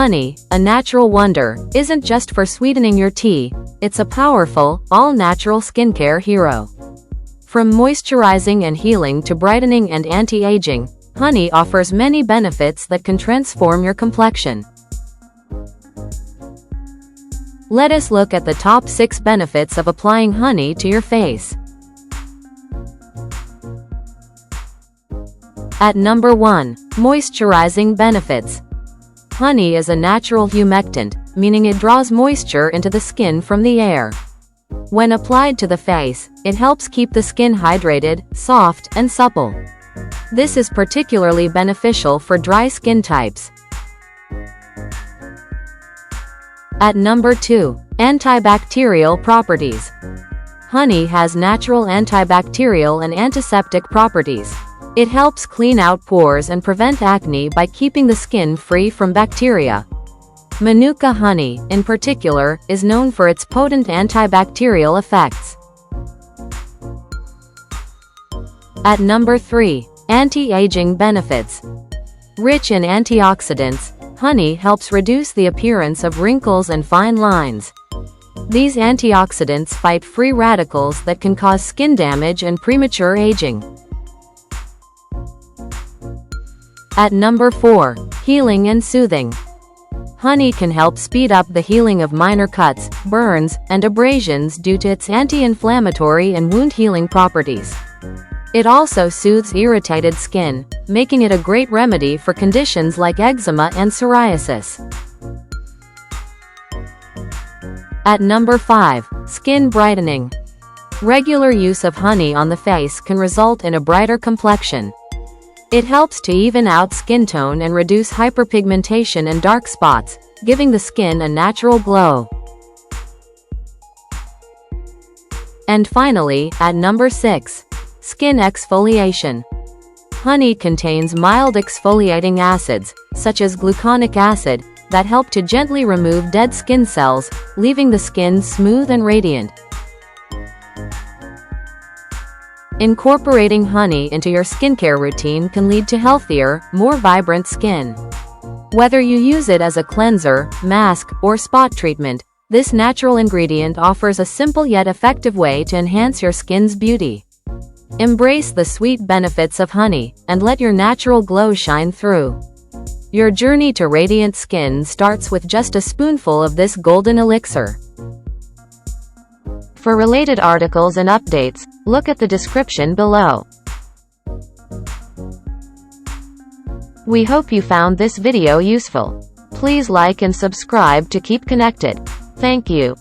Honey, a natural wonder, isn't just for sweetening your tea, it's a powerful, all-natural skincare hero. From moisturizing and healing to brightening and anti-aging, honey offers many benefits that can transform your complexion. Let us look at the top 6 benefits of applying honey to your face. At number 1, Moisturizing Benefits. Honey is a natural humectant, meaning it draws moisture into the skin from the air. When applied to the face, it helps keep the skin hydrated, soft, and supple. This is particularly beneficial for dry skin types. At number 2, Antibacterial Properties. Honey has natural antibacterial and antiseptic properties. It helps clean out pores and prevent acne by keeping the skin free from bacteria. Manuka honey, in particular, is known for its potent antibacterial effects. At number 3, Anti-Aging Benefits. Rich in antioxidants, honey helps reduce the appearance of wrinkles and fine lines. These antioxidants fight free radicals that can cause skin damage and premature aging. At number 4, Healing and Soothing. Honey can help speed up the healing of minor cuts, burns, and abrasions due to its anti-inflammatory and wound-healing properties. It also soothes irritated skin, making it a great remedy for conditions like eczema and psoriasis. At number 5, Skin Brightening. Regular use of honey on the face can result in a brighter complexion. It helps to even out skin tone and reduce hyperpigmentation and dark spots, giving the skin a natural glow. And finally, at number 6, Skin Exfoliation. Honey contains mild exfoliating acids, such as gluconic acid, that help to gently remove dead skin cells, leaving the skin smooth and radiant. Incorporating honey into your skincare routine can lead to healthier, more vibrant skin. Whether you use it as a cleanser, mask, or spot treatment, this natural ingredient offers a simple yet effective way to enhance your skin's beauty. Embrace the sweet benefits of honey, and let your natural glow shine through. Your journey to radiant skin starts with just a spoonful of this golden elixir. For related articles and updates, look at the description below. We hope you found this video useful. Please like and subscribe to keep connected. Thank you.